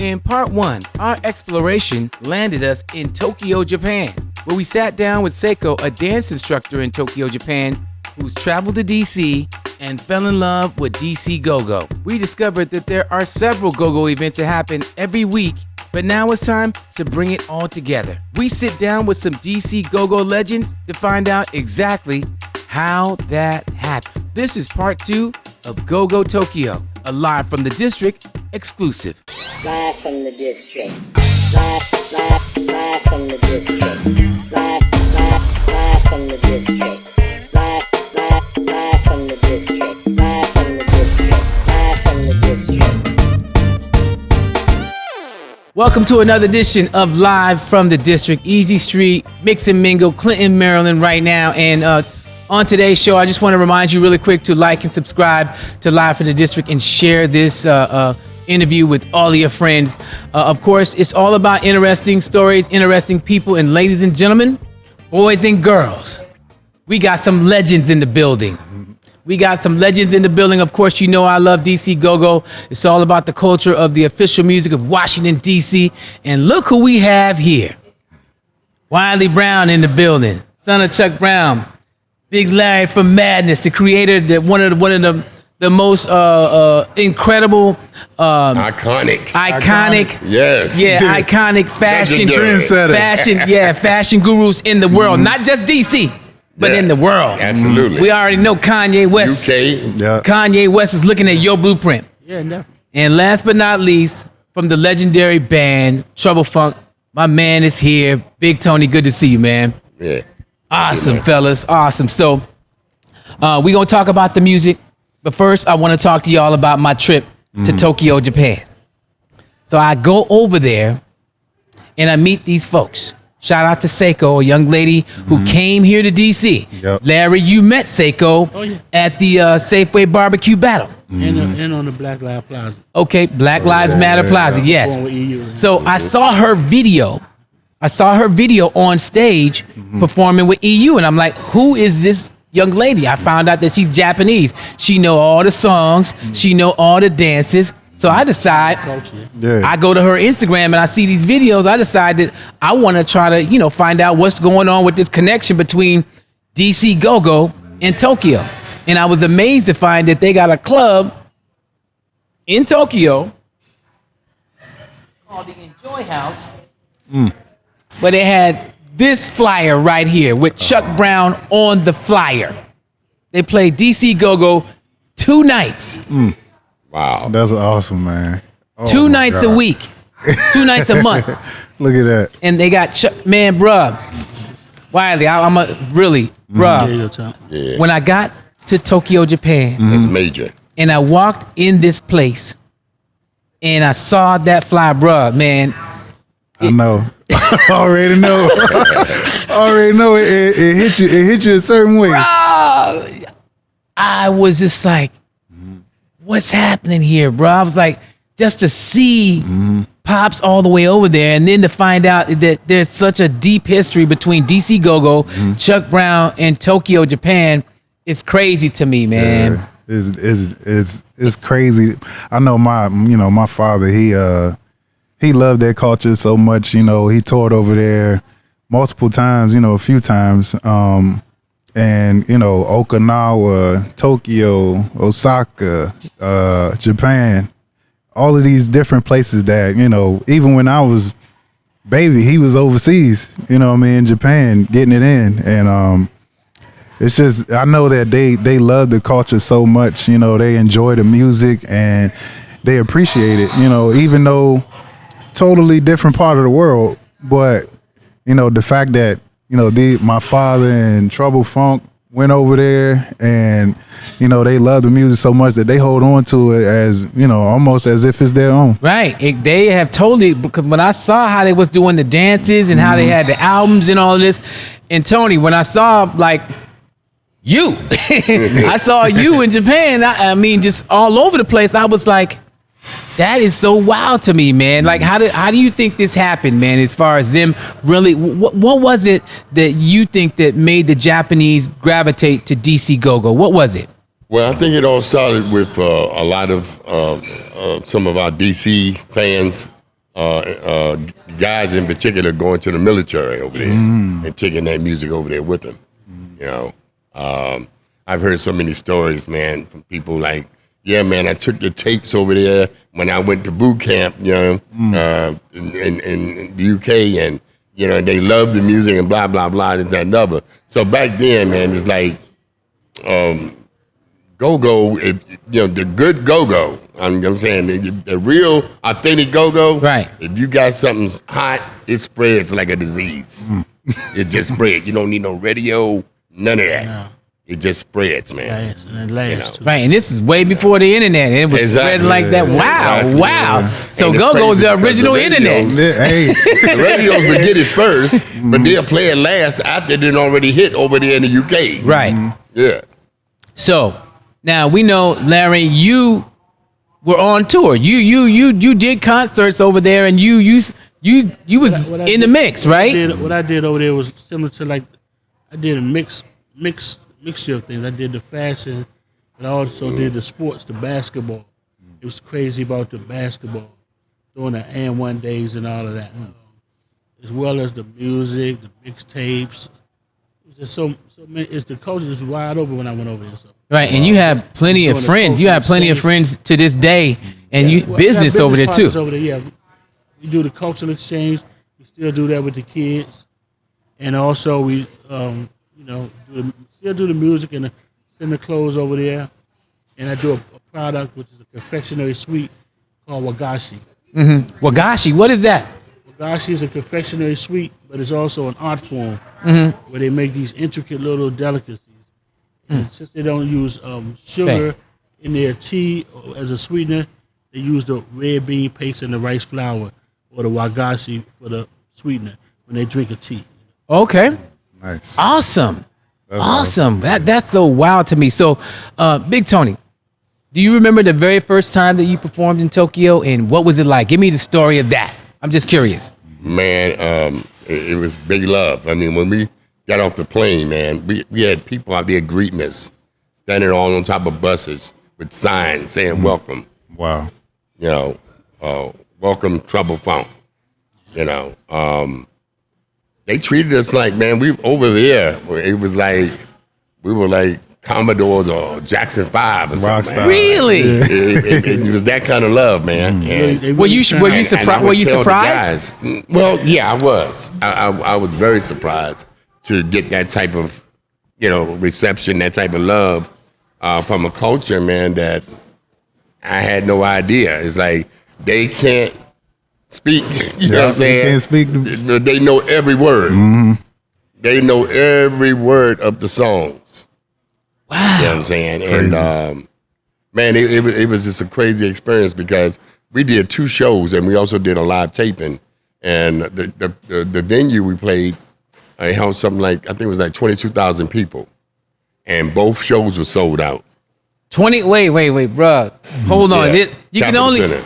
In part one, our exploration landed us in Tokyo, Japan, where we sat down with Seiko, a dance instructor in Tokyo, Japan, who's traveled to DC and fell in love with DC Gogo. We discovered that there are several Gogo events that happen every week, but now it's time to bring it all together. We sit down with some DC Gogo legends to find out exactly how that happened. This is part two of Gogo Tokyo, a live from the district exclusive. Live from the district. Live from the district. Live from the district. Live from the district. Live from the district. Live from the district. Welcome to another edition of Live from the District. Easy Street, Mix and Mingle, Clinton, Maryland right now. And on today's show, I just want to remind you really quick to like and subscribe to Live from the District and share this interview with all of your friends. Of course, it's all about interesting stories, interesting people, and ladies and gentlemen, boys and girls, we got some legends in the building. Of course, you know I love DC Gogo. It's all about the culture of the official music of Washington, D.C. And look who we have here. Willy Brown in the building, son of Chuck Brown. Big Larry from Madness, the creator, one of the most incredible, iconic. Yes. Yeah, iconic fashion trendsetter. Fashion gurus in the world, not just DC, but in the world. Absolutely. We already know Kanye West. UK. Yeah. Kanye West is looking at your blueprint. Yeah, no. And last but not least, from the legendary band Trouble Funk, my man is here. Big Tony, good to see you, man. Yeah. Awesome, fellas. Awesome. So we're going to talk about the music. But first, I want to talk to y'all about my trip to Tokyo, Japan. So I go over there and I meet these folks. Shout out to Seiko, a young lady who came here to DC. Yep. Larry, you met Seiko at the Safeway barbecue battle. And on the Black Lives Plaza. Okay, Black Lives Matter Plaza, yes. Going with EU. So I saw her video on stage performing with EU, and I'm like, who is this young lady? I found out that she's Japanese. She know all the songs. She know all the dances. So I decide, I go to her Instagram and I see these videos. I decide that I want to try to, find out what's going on with this connection between DC Gogo and Tokyo. And I was amazed to find that they got a club in Tokyo called the Enjoy House. But it had this flyer right here with Chuck Brown on the flyer. They played DC Gogo 2 nights. Wow. That's awesome, man. Oh, Two nights a week. 2 nights a month. Look at that. And they got Chuck, man, bruh. Wiley, I'm a really, bruh. Yeah. When I got to Tokyo, Japan, It's major. and I walked in this place, and I saw that flyer, bruh, man. I know. I already know. It hit you. It hit you a certain way. I was just like, what's happening here, bro? I was like, just to see Pops all the way over there, and then to find out that there's such a deep history between DC Gogo, Chuck Brown, and Tokyo, Japan, it's crazy to me, man. Yeah, it's crazy. I know my father, he loved that culture so much, he toured over there multiple times, a few times. And, Okinawa, Tokyo, Osaka, Japan, all of these different places that, even when I was baby, he was overseas, in Japan, getting it in. And it's just, I know that they love the culture so much, they enjoy the music and they appreciate it, even though totally different part of the world. But, the fact that, my father and Trouble Funk went over there and, they love the music so much that they hold on to it as, almost as if it's their own. Right. They have totally, because when I saw how they was doing the dances and how they had the albums and all of this, and Tony, when I saw you, I saw you in Japan, I mean, just all over the place, I was like, that is so wild to me, man. Like, how do you think this happened, man? As far as them really, what was it that you think that made the Japanese gravitate to DC Gogo? What was it? Well, I think it all started with a lot of some of our DC fans guys in particular going to the military over there and taking that music over there with them. You know, I've heard so many stories, man, from people like, yeah, man, I took your tapes over there when I went to boot camp, you know, in the UK, and, you know, they loved the music and blah, blah, blah, this, that, and other. So back then, man, it's like, Gogo, you know, the good Gogo, I'm saying, the real authentic Gogo, right? If you got something hot, it spreads like a disease. It just spreads. You don't need no radio, none of that. No. It just spreads, man. Yes, and it lasts, you know? Right, and this is way before the internet. It was spreading like that. Wow, wow. Yeah. So Gogo is the original internet. Hey. The radios would get it first, but they'll play it last after it already hit over there in the UK. Right. Yeah. So now we know, Larry, you were on tour. You did concerts over there, and you was in the mix, right? What I did over there was similar to, like, I did a mixture of things. I did the fashion, but I also did the sports, the basketball. It was crazy about the basketball, doing the and-one days and all of that, as well as the music, the mixtapes. It was just so many. It's the culture was wide open when I went over there. So. Right, and you have plenty of friends. You have plenty of friends to this day, and business over there too. Over there, yeah. We do the cultural exchange. We still do that with the kids, and also we, still do the music and send the clothes over there. And I do a product which is a confectionery suite called Wagashi. Mm-hmm. Wagashi, what is that? Wagashi is a confectionery suite, but it's also an art form where they make these intricate little delicacies. And since they don't use sugar in their tea as a sweetener, they use the red bean paste and the rice flour, or the Wagashi for the sweetener when they drink a tea. Okay. Nice. Awesome. Awesome. That's so wild to me. So, Big Tony, do you remember the very first time that you performed in Tokyo, and what was it like? Give me the story of that. I'm just curious. Man, it was big love. I mean, when we got off the plane, man, we had people out there greeting us, standing all on top of buses with signs saying welcome. Wow. You know, welcome Trouble Funk. You know, they treated us like, man, we over there. It was like we were like Commodores or Jackson 5 or something. Man. Really? It was that kind of love, man. And, were you surprised? Were you surprised? Well, yeah, I was. I was very surprised to get that type of, reception, that type of love from a culture, man, that I had no idea. It's like they can't speak. You know what I'm saying? They can't speak. They know every word. Mm-hmm. They know every word of the songs. Wow. You know what I'm saying? Crazy. And man, it was just a crazy experience because we did 2 shows and we also did a live taping. And the venue we played held something like, I think it was like 22,000 people. And both shows were sold out. Wait, bruh. Hold on. Yeah.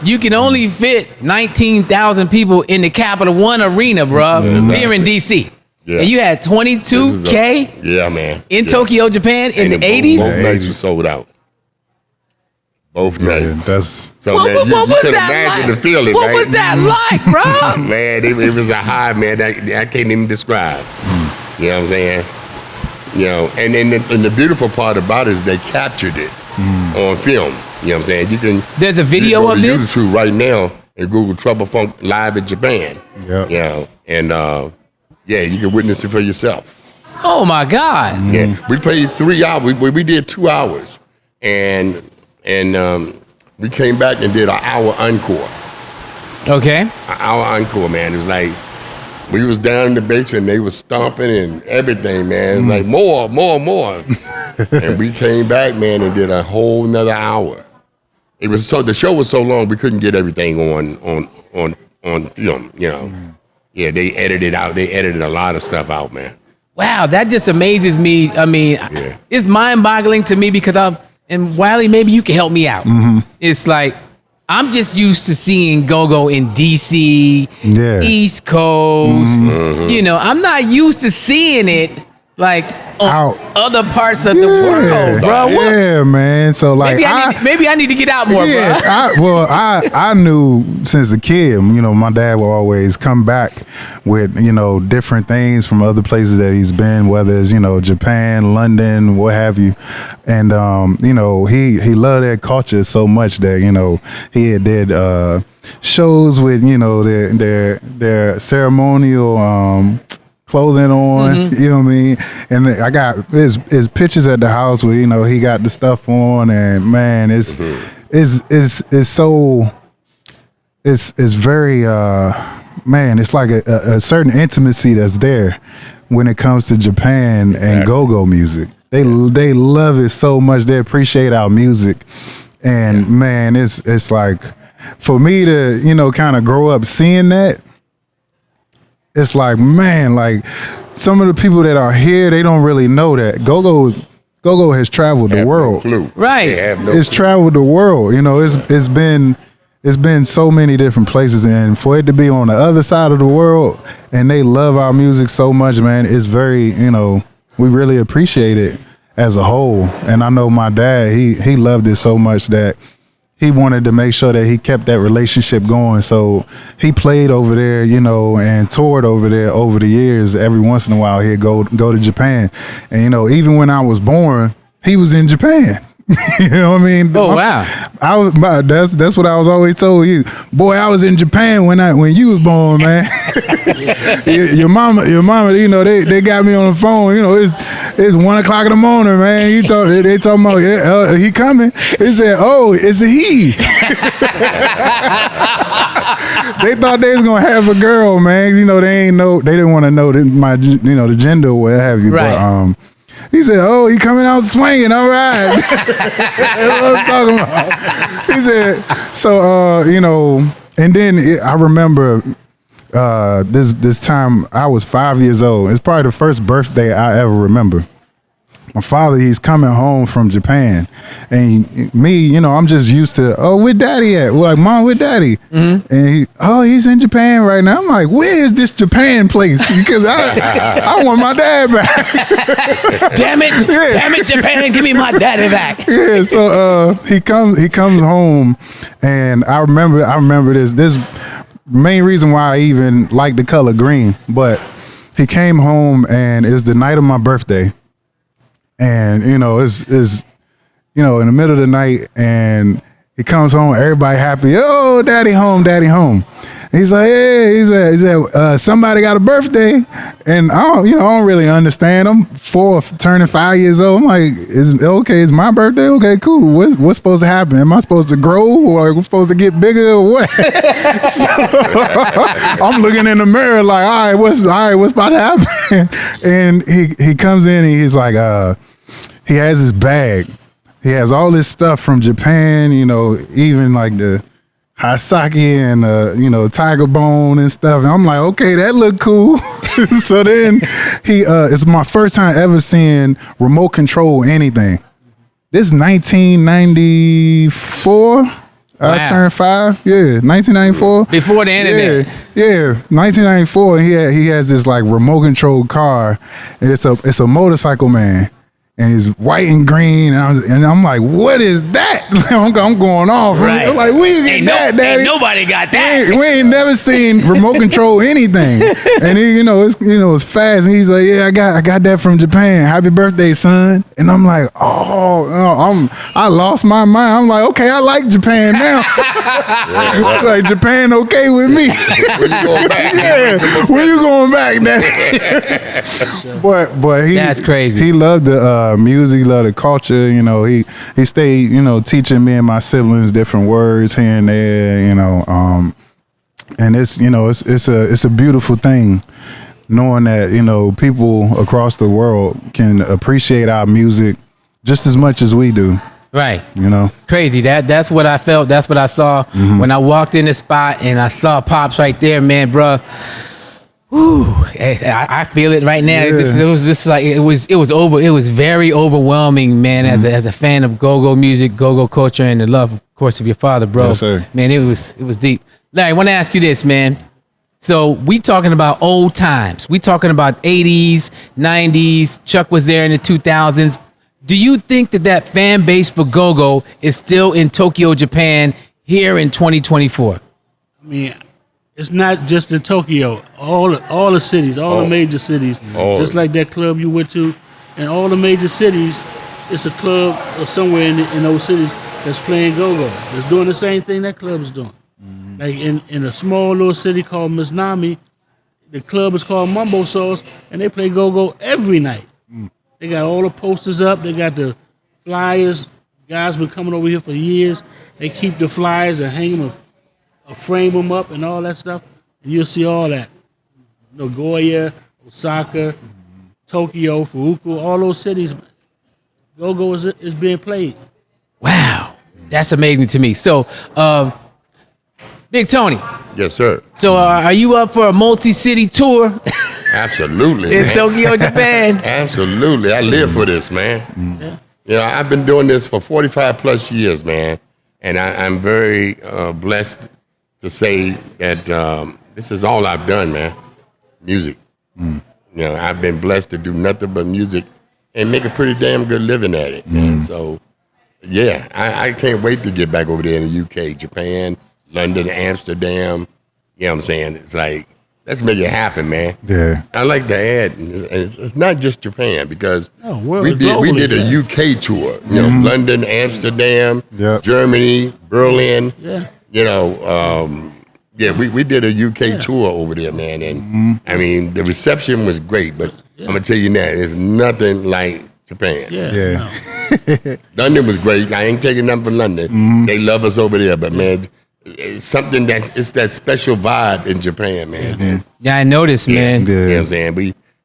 You can only fit 19,000 people in the Capital One Arena, bruh. Exactly. Here in DC. Yeah. And you had 22K yeah, man. in Tokyo, Japan in the 80s? Both nights were sold out. Both nights. What was that like? The feeling, what was that like, bro? Man, it was a high, man, that I can't even describe. You know what I'm saying? And then the beautiful part about it is they captured it on film. You know what I'm saying? There's a video of this? YouTube right now and Google Trouble Funk Live in Japan. Yeah. And you can witness it for yourself. Oh my God. Yeah. We played 3 hours. We did 2 hours. And we came back and did an hour encore. Okay. An hour encore, man. It was like we was down in the basement, they was stomping and everything, man. It's like more. And we came back, man, and did a whole nother hour. The show was so long we couldn't get everything on film, Yeah, they edited out. They edited a lot of stuff out, man. Wow, that just amazes me. I mean, It's mind-boggling to me because and Wiley, maybe you can help me out. It's like I'm just used to seeing Gogo in DC, East Coast. I'm not used to seeing it like on Out. other parts of the world, bro. What? Yeah, man. So like, Maybe I need to get out more, bro. I knew since a kid, you know, my dad will always come back with, you know, different things from other places that he's been, whether it's, you know, Japan, London, what have you. And, you know, he loved that culture so much that, you know, he did shows with, you know, their ceremonial clothing on, you know what I mean? And I got his pictures at the house where, you know, he got the stuff on, and man, it's very man, it's like a certain intimacy that's there when it comes to Japan and go-go music. They love it so much. They appreciate our music. And man, it's like, for me to, you know, kind of grow up seeing that, it's like, man, like some of the people that are here, they don't really know that Gogo has traveled the world. No clue. Right. It's traveled the world. You know, it's been so many different places, and for it to be on the other side of the world and they love our music so much, man, it's very, you know, we really appreciate it as a whole. And I know my dad, he loved it so much that he wanted to make sure that he kept that relationship going. So he played over there, you know, and toured over there over the years. Every once in a while, he'd go to Japan. And, you know, even when I was born, he was in Japan. You know what I mean? Oh, wow. That's what I was always told you. Boy, I was in Japan when you was born, man. your mama, you know, they got me on the phone. You know, it's 1:00 in the morning, man. They talking about he coming. They said, oh, it's a he. They thought they was gonna have a girl, man. You know, they didn't want to know the gender or what have you. Right. But he said, oh, he coming out swinging, all right. That's what I'm talking about. He said, so, you know, and then I remember this time I was 5 years old. It's probably the first birthday I ever remember. My father, he's coming home from Japan, and me, you know, I'm just used to, oh, where daddy at? We're like, Mom, where daddy? And he's in Japan right now. I'm like, where is this Japan place? Because I want my dad back. Damn it, Japan, give me my daddy back. Yeah, so he comes home, and I remember this main reason why I even like the color green. But he came home, and it's the night of my birthday. And, you know, it's you know, in the middle of the night, and he comes home, everybody happy. Oh, daddy home. He's like, hey, he said, somebody got a birthday. And I don't really understand. I'm 4, turning 5 years old. I'm like, it's my birthday? Okay, cool. What's supposed to happen? Am I supposed to grow, or am I supposed to get bigger, or what? So, I'm looking in the mirror like, all right, what's about to happen? And he comes in, and he's like, he has his bag. He has all this stuff from Japan, you know, even like the Hasaki and, you know, tiger bone and stuff. And I'm like, okay, that look cool. So then it's my first time ever seeing remote control anything. This is 1994. Wow. I turned 5. Yeah, 1994. Before the internet. Yeah, 1994. He has this like remote control car, and it's a motorcycle man. And he's white and green, and I'm like, what is that? I'm going off. Right. I'm like, we ain't get that, Daddy. Ain't nobody got that. We ain't never seen remote control anything. And he, it's fast. And he's like, yeah, I got that from Japan. Happy birthday, son. And I'm like, I lost my mind. I'm like, okay, I like Japan now. Like, Japan okay with me. When you going back? Yeah, when you going back, Daddy? But that's crazy. He loved the music, loved the culture. You know, he stayed, you know, teaching me and my siblings different words here and there. You know, and it's, you know, it's a beautiful thing knowing that, you know, people across the world can appreciate our music just as much as we do. Right. You know, crazy. That's what I felt. That's what I saw when I walked in the spot and I saw Pops right there, man, bro. Ooh, I feel it right now. Yeah. It was just like it was very overwhelming, man. As a fan of go-go music, go-go culture, and the love, of course, of your father, bro. Yes, sir. Man, it was deep. Larry, I want to ask you this, man. So we talking about old times. We talking about 80s, 90s. Chuck was there in the 2000s. Do you think that fan base for Gogo is still in Tokyo, Japan here in 2024? I mean, it's not just in Tokyo. All the cities, all the major cities, just like that club you went to, and all the major cities, it's a club or somewhere in those cities that's playing Gogo. That's doing the same thing that club is doing. Like in a small little city called Misnami, the club is called Mumbo Sauce, and they play Gogo every night. They got all the posters up. They got the flyers. Guys been coming over here for years. They keep the flyers and hang them, frame them up and all that stuff. And you'll see all that. Nagoya, Osaka, Tokyo, Fukuoka, all those cities, Gogo is being played. Wow, that's amazing to me. So, Big Tony. Yes, sir. So, are you up for a multi-city tour Absolutely. in man. Tokyo, Japan? Absolutely. I live for this, man. Yeah. I've been doing this for 45 plus years, man. And I'm very blessed to say that this is all I've done, man. Music. I've been blessed to do nothing but music and make a pretty damn good living at it. Man. So, yeah, I can't wait to get back over there in the UK, Japan, London, Amsterdam. You know what I'm saying? It's like, let's make it happen, man. Yeah. I like to add, it's not just Japan because we globally, did a UK tour. You know, London, Amsterdam, Germany, Berlin. Yeah. We did a UK tour over there, man. And I mean, the reception was great, but I'm gonna tell you now, it's nothing like Japan. Yeah. No. London was great. I ain't taking nothing from London. They love us over there, but man, it's something it's that special vibe in Japan, man. Yeah, I noticed, man. You know what I'm saying?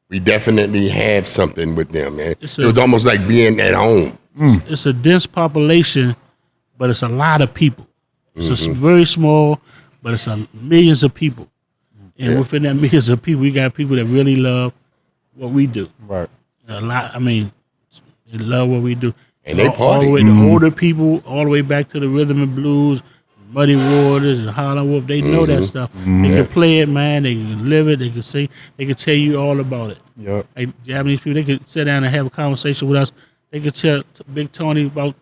We definitely have something with them, man. It was almost like being at home. It's a dense population, but it's a lot of people. It's very small, but it's millions of people. And within that millions of people, we got people that really love what we do. Right. A lot. I mean, they love what we do. And they party. All the way to older people, all the way back to the rhythm and blues, Muddy Waters and Harlem Wolf. They know that stuff. They can play it, man. They can live it. They can sing. They can tell you all about it. Yep. Like Japanese people, they could sit down and have a conversation with us. They could tell Big Tony about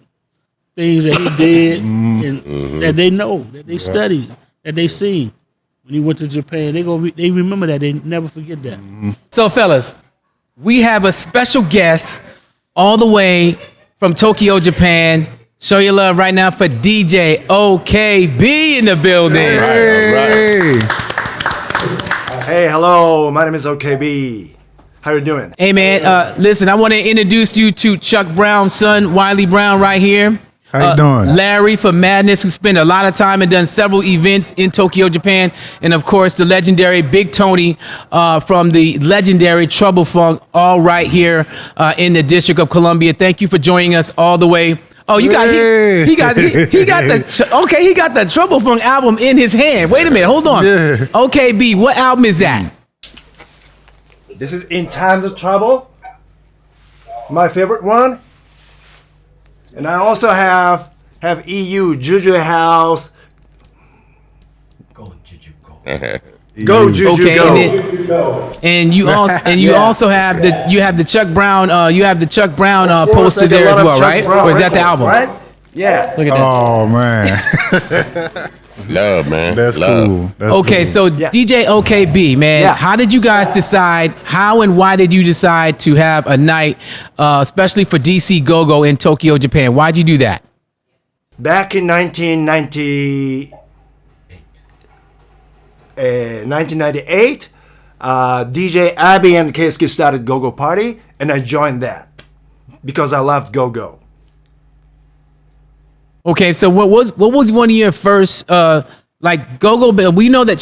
things that he did and that they know, that they studied, that they seen. When he went to Japan, they remember that. They never forget that. So, fellas, we have a special guest all the way from Tokyo, Japan. Show your love right now for DJ OKB in the building. Hey. Hey, hello. My name is OKB. How you doing? Hey, man, listen, I want to introduce you to Chuck Brown's son, Wiley Brown, right here. How you doing? Larry from Madness, who spent a lot of time and done several events in Tokyo, Japan. And, of course, the legendary Big Tony from the legendary Trouble Funk, all right here in the District of Columbia. Thank you for joining us all the way. Oh, you got he got the Trouble Funk album in his hand. Wait a minute, hold on. Yeah. OKB, what album is that? This is In Times of Trouble. My favorite one. And I also have EU, Juju House. Go, Juju, go. Go, Juju, Okay, go. and you also have the Chuck Brown poster Like a there lot as of well, Chuck right? Brown Or is that the records, album? Right? Yeah. Look at that. Oh man, Love, man. that's Love. cool. That's Okay, cool. so Yeah. DJ OKB, man, Yeah. how did you guys decide? How and why did you decide to have a night, especially for DC Gogo in Tokyo, Japan? Why'd you do that? Back in 1998, DJ Abby and Keisuke started Gogo Party, and I joined that because I loved Gogo. Okay, so what was one of your first like Gogo? We know that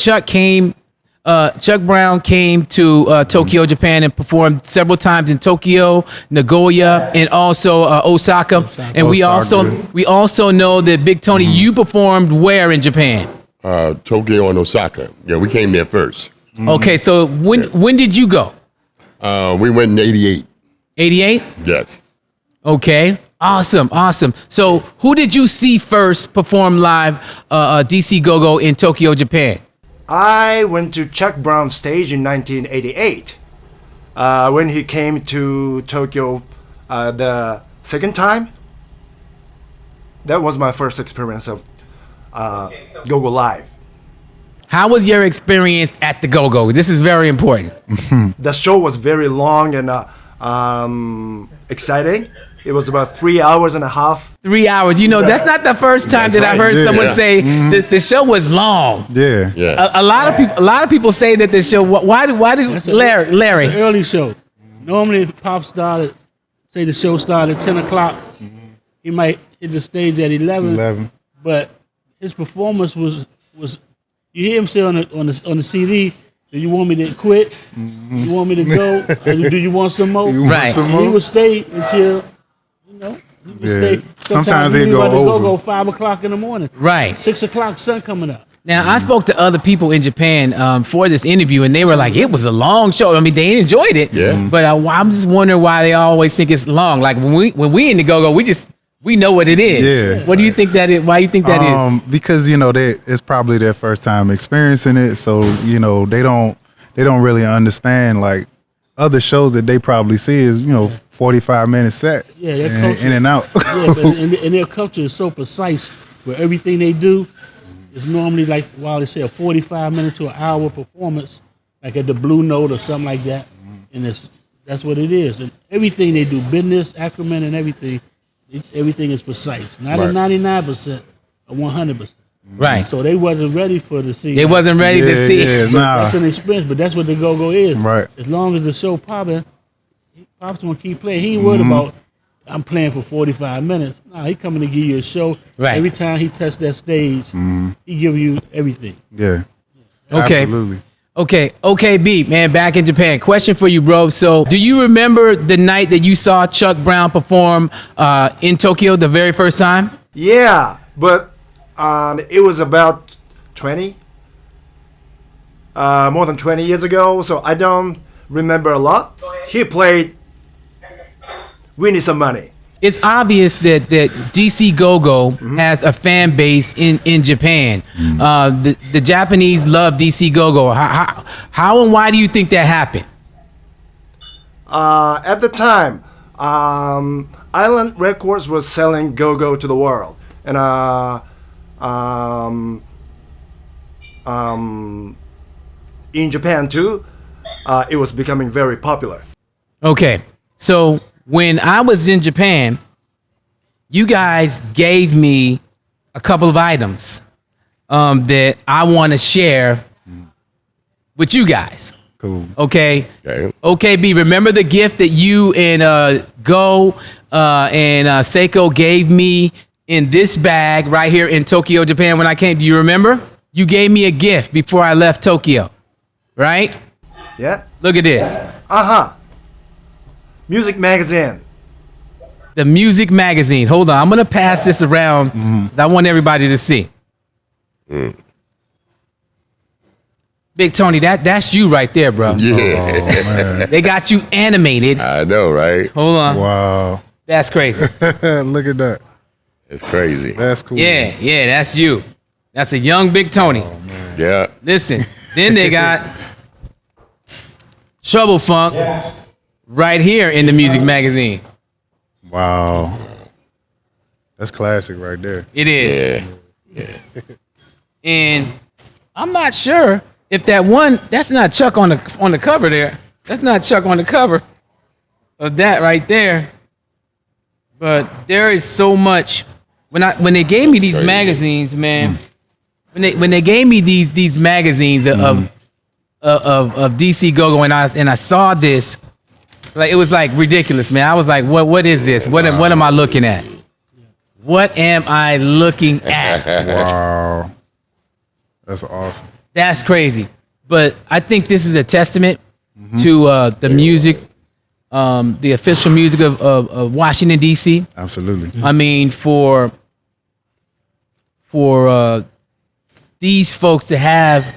Chuck Brown came to Tokyo, Japan, and performed several times in Tokyo, Nagoya, and also Osaka. And we also know that Big Tony, you performed where in Japan? Tokyo and Osaka. Yeah, we came there first. Okay, so when did you go? We went in '88. 88? Yes. Okay. Awesome. So who did you see first perform live DC Gogo in Tokyo, Japan? I went to Chuck Brown's stage in 1988 when he came to Tokyo the second time. That was my first experience of Gogo Live. How was your experience at the Gogo? This is very important. The show was very long and exciting. It was about 3 hours and a half. 3 hours. You know, that's not the first time that I've heard someone say that the show was long. Yeah. Yeah. A lot of people say that the show. Why do Larry? It's an early show. Normally, if Pop started, say the show started at 10 o'clock, he might hit the stage at 11. But his performance was. You hear him say on the CD, do you want me to quit? You want me to go? Or do you want some more? Right. some And more? he would stay until, he would Yeah. stay. Sometimes he'd he'd go about to over. go 5 o'clock in the morning. Right. 6 o'clock, sun coming up. Now, I spoke to other people in Japan for this interview, and they were like, it was a long show. I mean, they enjoyed it. Yeah. But I'm just wondering why they always think it's long. Like, when we in the Go-Go, we know what it is. Yeah. What do you think that is? Why do you think that is? Because it's probably their first time experiencing it, so they don't really understand like other shows that they probably see is 45-minute set. Yeah, their and culture. in and out. Yeah, but and their culture is so precise where everything they do is normally like, while they say a 45-minute to an hour performance, like at the Blue Note or something like that. And that's what it is. And everything they do, business, acumen, and everything is precise. Not Right. a 99%, a 100%. Right. So they wasn't ready for the see. They wasn't ready to see. Yeah, nah. That's an experience, but that's what the Go-Go is. Right. As long as the show popping, Pop's gonna keep playing. He ain't worried about, I'm playing for 45 minutes. Nah, he coming to give you a show. Right. Every time he touched that stage, he give you everything. Yeah. Okay. Absolutely. Okay, B, man, back in Japan. Question for you, bro. So, do you remember the night that you saw Chuck Brown perform in Tokyo the very first time? Yeah, but it was about 20, more than 20 years ago, so I don't remember a lot. He played We Need Some Money. It's obvious that DC Gogo has a fan base in Japan. The Japanese love DC Gogo. How and why do you think that happened? At the time, Island Records was selling Go-Go to the world. And in Japan too, it was becoming very popular. Okay, so when I was in Japan, you guys gave me a couple of items that I want to share with you guys. Cool. Okay. Okay. B, remember the gift that you and Go and Seiko gave me in this bag right here in Tokyo, Japan when I came? Do you remember? You gave me a gift before I left Tokyo, right? Yeah? Look at this. Music magazine. The music magazine. Hold on. I'm going to pass this around. I want everybody to see. Big Tony, that's you right there, bro. Yeah. They got you animated. I know, right? Hold on. Wow. That's crazy. Look at that. It's crazy. That's cool. Yeah, that's you. That's a young Big Tony. Yeah. Listen, then they got Trouble Funk right here in the music magazine. Wow. That's classic right there. It is. Yeah. And I'm not sure if that's not Chuck on the cover there. That's not Chuck on the cover of that right there. But there is so much. When they gave me these crazy. magazines, man, when they gave me these magazines of DC Gogo and I saw this, like it was like ridiculous, man. I was like, what is this? What am I looking at? What am I looking at? Wow. That's awesome. That's crazy. But I think this is a testament to the music, the official music of Washington, D.C. Absolutely. I mean, for these folks to have,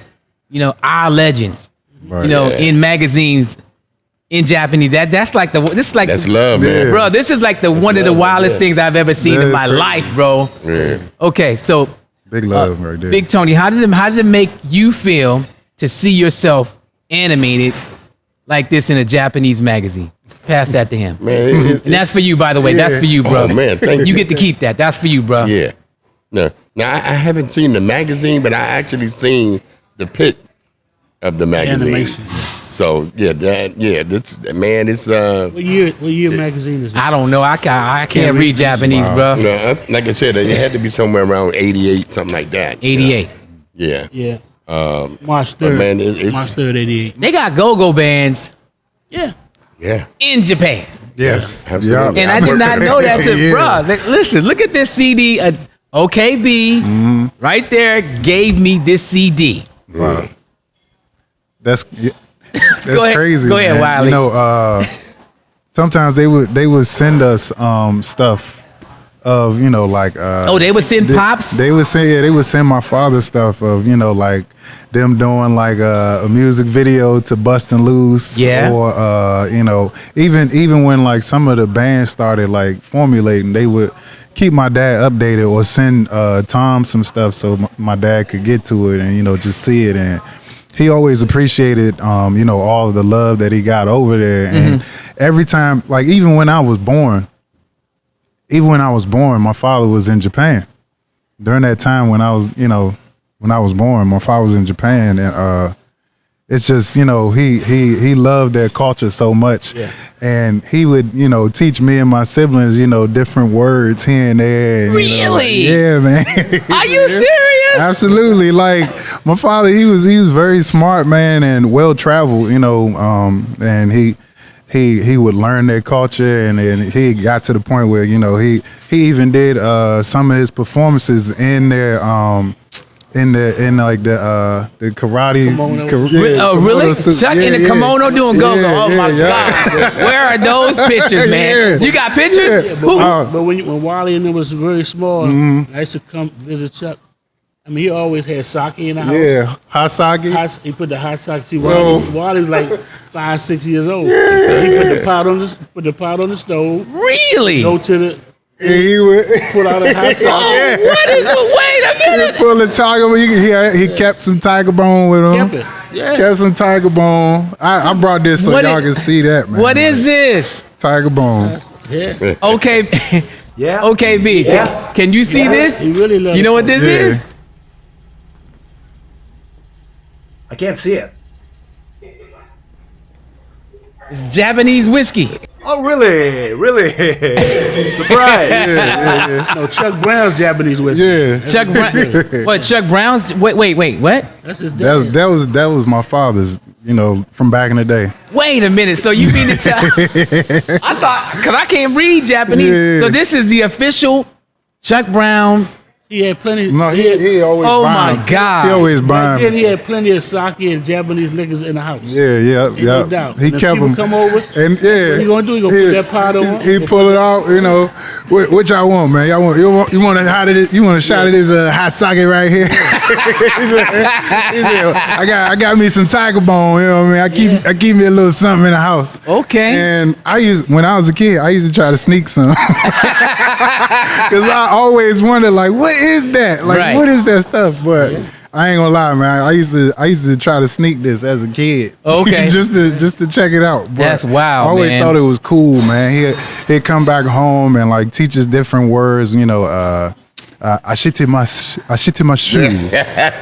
our legends, Right. in magazines in Japanese. That's like That's love, man. bro. This is like one of the love right wildest there. things I've ever seen That in is my crazy. life, bro. Yeah. Okay, so Big love right there. Big Tony, how did it make you feel to see yourself animated like this in a Japanese magazine? Pass that to him. Man, And that's for you, by the way. That's for you, bro. Oh, man, thank you. You get to keep that. That's for you, bro. Yeah. No. Now, I haven't seen the magazine, but I actually seen the pic of the magazine. Animation. So, this, man, it's, What year magazine is it? I don't know. I can't read Japanese, bro. like I said, it had to be somewhere around 88, something like that. 88. Yeah. Yeah. But March 3rd. man, it's, March 3rd, 88. They got go-go bands Yeah. yeah. in Japan. Yes. Absolutely. And I did not know that till, Yeah. bro. Listen, look at this CD. OKB right there gave me this CD. Wow. That's Go ahead. crazy. Go ahead, man. Wiley. You know, sometimes they would send us stuff of, you know, like They would send pops. They would send my father stuff of, you know, like them doing like a music video to Bustin' Loose. Yeah. Or you know, even when like some of the bands started like formulating, they would keep my dad updated or send Tom some stuff so my dad could get to it and, you know, just see it. And he always appreciated, you know, all of the love that he got over there. And every time, like even when I was born, my father was in Japan. During that time when I was, you know, when I was born, my father was in Japan, and it's just, you know, he loved their culture so much. Yeah. And he would, you know, teach me and my siblings, you know, different words here and there. And, you know, like, Really? yeah, man. Are you serious? Absolutely. Like my father, he was very smart, man, and well traveled, you know, and he would learn their culture, and he got to the point where, you know, he even did some of his performances in their in the karate. Kimono. Really? suit. Chuck in a kimono doing go-go. Yeah, Oh my yeah. God. Where are those pictures, man? Yeah. You got pictures? Yeah, Who? but when Wally and them was very small, Mm-hmm. I used to come visit Chuck. I mean, he always had sake in the house. Yeah, Hasagi. He put the hot sake. See, So- Wally was like 5, 6 years old. So he put the pot on the stove. Really? Go to the He would pull out a hot sake. Wait a minute. pull the tiger bone. You can hear he kept some tiger bone with him. Kept it. Yeah. Kept some tiger bone. I brought this so What y'all is- can see that, man. What is this? tiger bone? Yeah. Okay. Yeah. Okay, B. Yeah. Can you see this? He really loved You know what this Yeah. is? I can't see it. It's Japanese whiskey. Oh, really? Really? Surprise. No, Chuck Brown's Japanese whiskey. Yeah. Chuck Brown. What? Chuck Brown's? Wait. What? That's his dad. That was my father's, you know, from back in the day. Wait a minute. So you mean to tell? I thought, because I can't read Japanese. Yeah. So this is the official Chuck Brown. He had plenty. No, he always Oh buying. my God. He always Back then, buying. he had plenty of sake and Japanese liquors in the house. Yeah. No doubt. He And if kept people them. come over, And yeah, what he gonna do? He gonna put that pot on? He pull it out. You know, what y'all want, man? You want a hot of this? You want a shot of this hot sake right here? he said, I got me some tiger bone. You know what I mean? I keep me a little something in the house. Okay. And when I was a kid, I used to try to sneak some because I always wondered, like, what is that? Like, Right. what is that stuff? But I ain't gonna lie, man. I used to try to sneak this as a kid. Okay. just to check it out. But That's wild, I always man. thought it was cool, man. He'd come back home and like teach us different words. You know, ashite my shoe. Ashita mashu.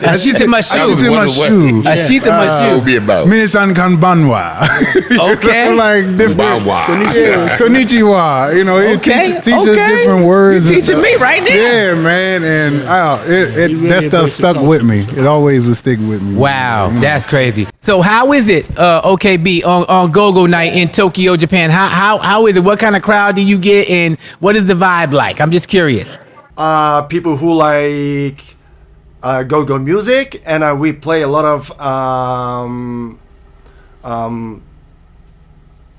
Ashite my shoe. Ashita What be mashu. about? Minisan kanbanwa. Okay. Like different. Wow. Yeah, konnichiwa. You know, he Okay, teach us okay. different words. You and teaching stuff. me right now. Yeah, man, and really that stuff embraced the stuck culture. with me. It always will stick with me. Wow, that's crazy. So how is it, OKB, on Gogo night in Tokyo, Japan? How is it? What kind of crowd do you get, and what is the vibe like? I'm just curious. People who like go-go music, and we play a lot of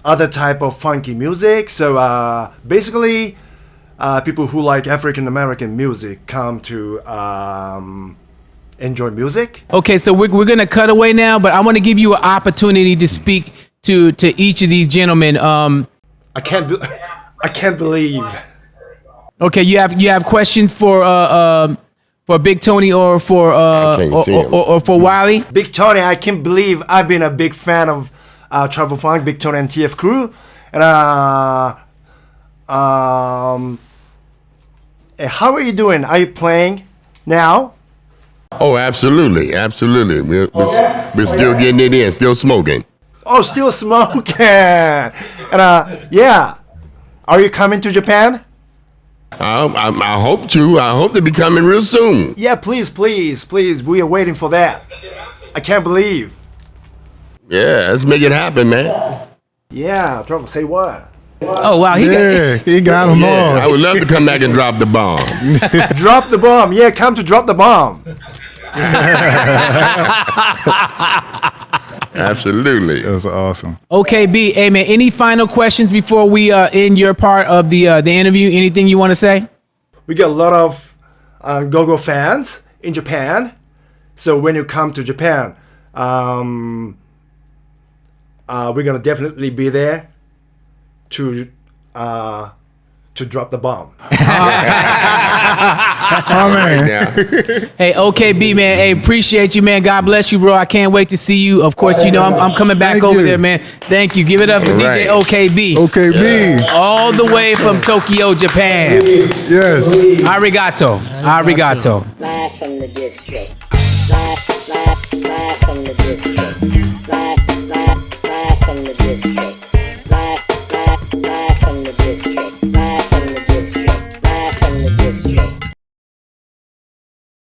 other type of funky music. So basically, people who like African American music come to enjoy music. Okay, so we're gonna cut away now, but I want to give you an opportunity to speak to each of these gentlemen. I can't believe. Okay, you have questions for for Big Tony or for can't see him. or for Wiley? Big Tony, I can't believe I've been a big fan of Travel Funk, Big Tony, and TF Crew. And how are you doing? Are you playing now? Oh, absolutely, absolutely. We're still getting it in, still smoking. Oh, still smoking. And yeah, are you coming to Japan? I hope to. I hope to be coming real soon. Yeah, please. We are waiting for that. I can't believe. Yeah, let's make it happen, man. Yeah, Travel, say what? Oh wow, He got them Yeah, I all. would love to come back and drop the bomb. Drop the bomb. Yeah, come to drop the bomb. Absolutely. That's awesome. Okay, B. Hey man, any final questions before we end your part of the interview? Anything you want to say? We got a lot of Gogo fans in Japan. So when you come to Japan, we're gonna definitely be there to drop the bomb. Oh man. Yeah. Hey, okay, B man. Hey, appreciate you, man. God bless you, bro. I can't wait to see you. Of course, you know I'm coming back Thank over you. there, man. Thank you. Give it up for Right. DJ OKB. OKB. All the way from Tokyo, Japan. Yes. Arigato. Arigato. Live from the district. Live from the district. Live